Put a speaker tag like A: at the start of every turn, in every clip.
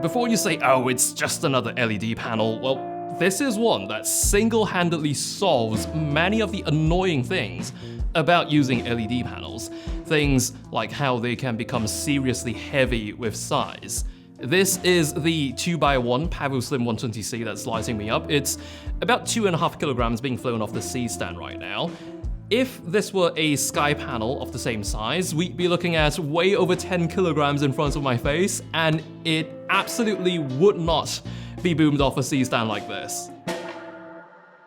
A: Before you say, oh, it's just another LED panel, well, this is one that single-handedly solves many of the annoying things about using LED panels. Things like how they can become seriously heavy with size. This is the 2x1 Pavoslim 120C that's lighting me up. It's about 2.5 kilograms being flown off the C-stand right now. If this were a sky panel of the same size, we'd be looking at way over 10 kilograms in front of my face, and it absolutely would not be boomed off a C-stand like this.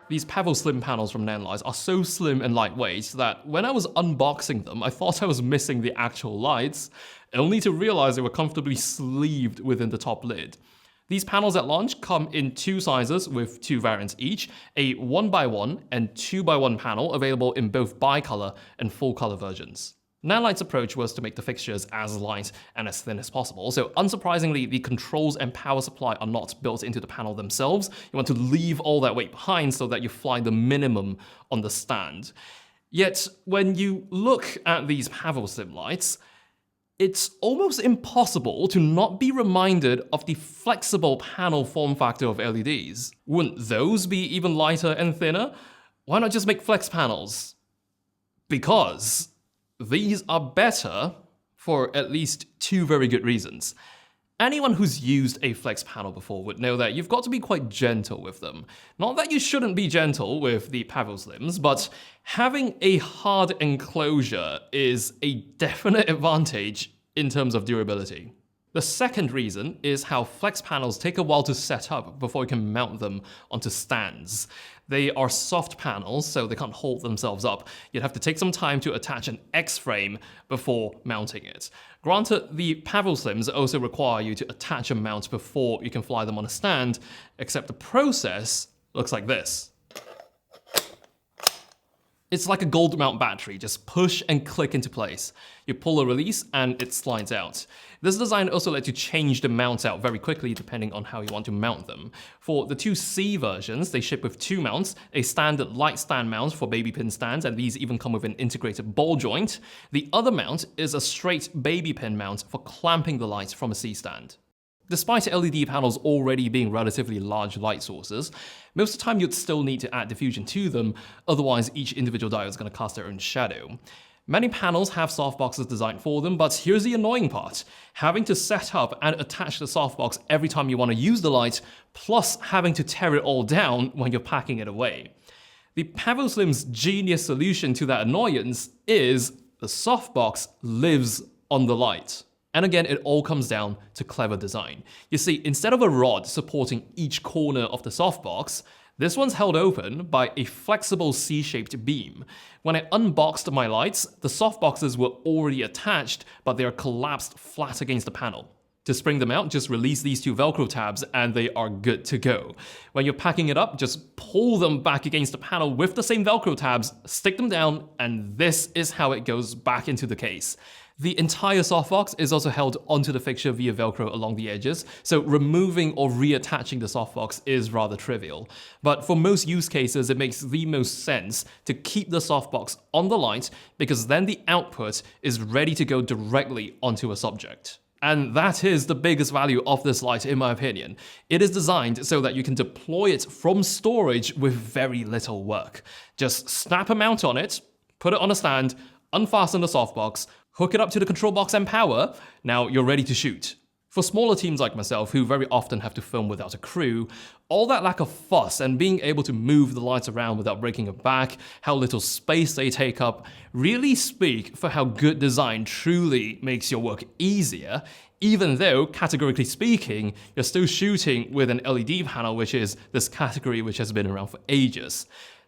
A: These Pavoslim panels from Nanlite are so slim and lightweight that when I was unboxing them, I thought I was missing the actual lights, only to realize they were comfortably sleeved within the top lid. These panels at launch come in two sizes with two variants each, a 1x1 and 2x1 panel available in both bi-color and full-color versions. Nanlite's approach was to make the fixtures as light and as thin as possible, so unsurprisingly, the controls and power supply are not built into the panel themselves. You want to leave all that weight behind so that you fly the minimum on the stand. Yet, when you look at these Pavoslim lights, it's almost impossible to not be reminded of the flexible panel form factor of LEDs. Wouldn't those be even lighter and thinner? Why not just make flex panels? Because these are better for at least two very good reasons. Anyone who's used a flex panel before would know that you've got to be quite gentle with them. Not that you shouldn't be gentle with the Pavoslims, but having a hard enclosure is a definite advantage in terms of durability. The second reason is how flex panels take a while to set up before you can mount them onto stands. They are soft panels, so they can't hold themselves up. You'd have to take some time to attach an X-frame before mounting it. Granted, the Pavoslims also require you to attach a mount before you can fly them on a stand, except the process looks like this. It's like a gold mount battery, just push and click into place. You pull a release and it slides out. This design also lets you change the mounts out very quickly depending on how you want to mount them. For the 2C versions, they ship with two mounts, a standard light stand mount for baby pin stands, and these even come with an integrated ball joint. The other mount is a straight baby pin mount for clamping the light from a C-stand. Despite LED panels already being relatively large light sources, most of the time you'd still need to add diffusion to them, otherwise each individual diode is going to cast their own shadow. Many panels have softboxes designed for them, but here's the annoying part. Having to set up and attach the softbox every time you want to use the light, plus having to tear it all down when you're packing it away. The Pavoslim's genius solution to that annoyance is the softbox lives on the light. And again, it all comes down to clever design. You see, instead of a rod supporting each corner of the softbox, this one's held open by a flexible C-shaped beam. When I unboxed my lights, the softboxes were already attached, but they are collapsed flat against the panel. To spring them out, just release these two Velcro tabs and they are good to go. When you're packing it up, just pull them back against the panel with the same Velcro tabs, stick them down, and this is how it goes back into the case. The entire softbox is also held onto the fixture via Velcro along the edges, so removing or reattaching the softbox is rather trivial. But for most use cases, it makes the most sense to keep the softbox on the light because then the output is ready to go directly onto a subject. And that is the biggest value of this light in my opinion. It is designed so that you can deploy it from storage with very little work. Just snap a mount on it, put it on a stand, unfasten the softbox, hook it up to the control box and power, now you're ready to shoot. For smaller teams like myself, who very often have to film without a crew, all that lack of fuss and being able to move the lights around without breaking your back, how little space they take up, really speak for how good design truly makes your work easier, even though, categorically speaking, you're still shooting with an LED panel, which is this category which has been around for ages.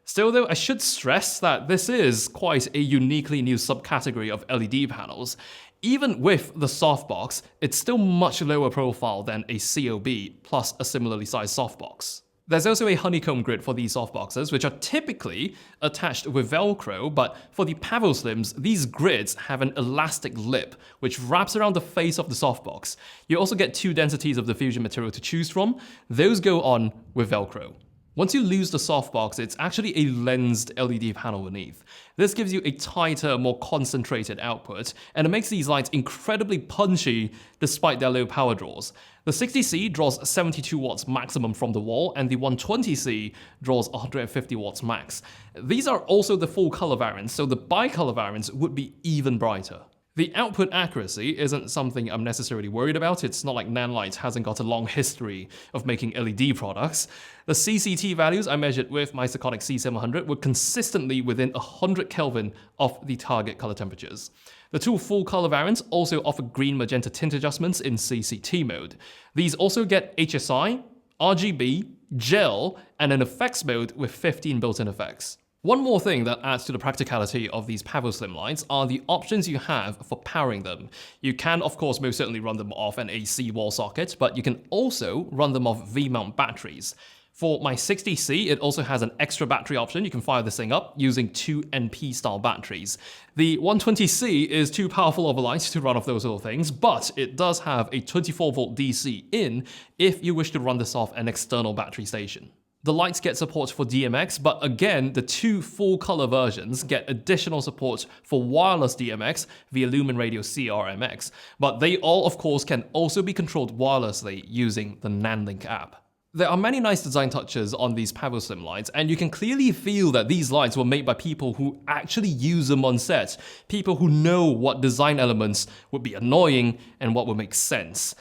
A: Still though, I should stress that this is quite a uniquely new subcategory of LED panels. Even with the softbox, it's still much lower profile than a COB plus a similarly sized softbox. There's also a honeycomb grid for these softboxes, which are typically attached with Velcro, but for the Pavoslims, these grids have an elastic lip, which wraps around the face of the softbox. You also get two densities of diffusion material to choose from. Those go on with Velcro. Once you lose the softbox, it's actually a lensed LED panel beneath. This gives you a tighter, more concentrated output, and it makes these lights incredibly punchy despite their low power draws. The 60C draws 72 watts maximum from the wall, and the 120C draws 150 watts max. These are also the full color variants, so the bi-color variants would be even brighter. The output accuracy isn't something I'm necessarily worried about. It's not like Nanlite hasn't got a long history of making LED products. The CCT values I measured with my Sekonic C700 were consistently within 100 Kelvin of the target color temperatures. The two full color variants also offer green magenta tint adjustments in CCT mode. These also get HSI, RGB, gel, and an effects mode with 15 built-in effects. One more thing that adds to the practicality of these Pavoslim lights are the options you have for powering them. You can, of course, most certainly run them off an AC wall socket, but you can also run them off V-mount batteries. For my 60C, it also has an extra battery option. You can fire this thing up using two NP-style batteries. The 120C is too powerful of a light to run off those little things, but it does have a 24-volt DC in if you wish to run this off an external battery station. The lights get support for DMX, but again, the two full-color versions get additional support for wireless DMX via Lumen Radio CRMX, but they all, of course, can also be controlled wirelessly using the Nanlite app. There are many nice design touches on these Pavoslim lights, and you can clearly feel that these lights were made by people who actually use them on set, people who know what design elements would be annoying and what would make sense.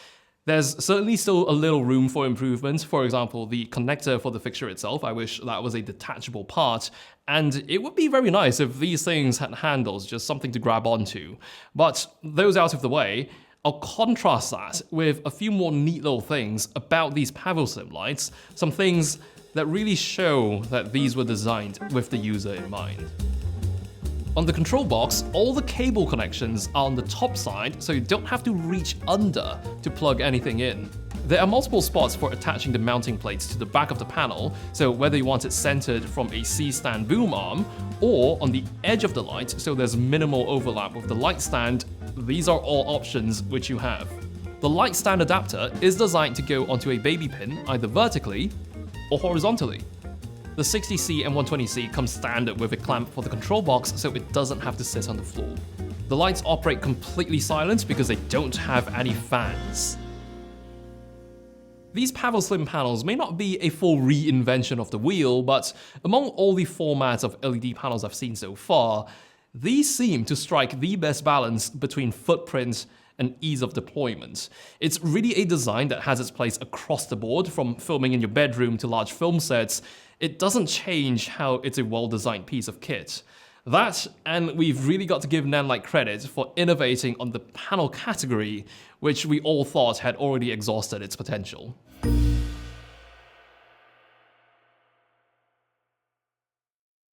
A: There's certainly still a little room for improvement. For example, the connector for the fixture itself, I wish that was a detachable part, and it would be very nice if these things had handles, just something to grab onto. But those out of the way, I'll contrast that with a few more neat little things about these Pavoslim lights, some things that really show that these were designed with the user in mind. On the control box, all the cable connections are on the top side, so you don't have to reach under to plug anything in. There are multiple spots for attaching the mounting plates to the back of the panel, so whether you want it centered from a C-stand boom arm or on the edge of the light so there's minimal overlap with the light stand, these are all options which you have. The light stand adapter is designed to go onto a baby pin either vertically or horizontally. The 60C and 120C come standard with a clamp for the control box so it doesn't have to sit on the floor. The lights operate completely silent because they don't have any fans. These Pavoslim panels may not be a full reinvention of the wheel, but among all the formats of LED panels I've seen so far, these seem to strike the best balance between footprint and ease of deployment. It's really a design that has its place across the board, from filming in your bedroom to large film sets. It doesn't change how it's a well-designed piece of kit. That, and we've really got to give Nanlite credit for innovating on the panel category, which we all thought had already exhausted its potential.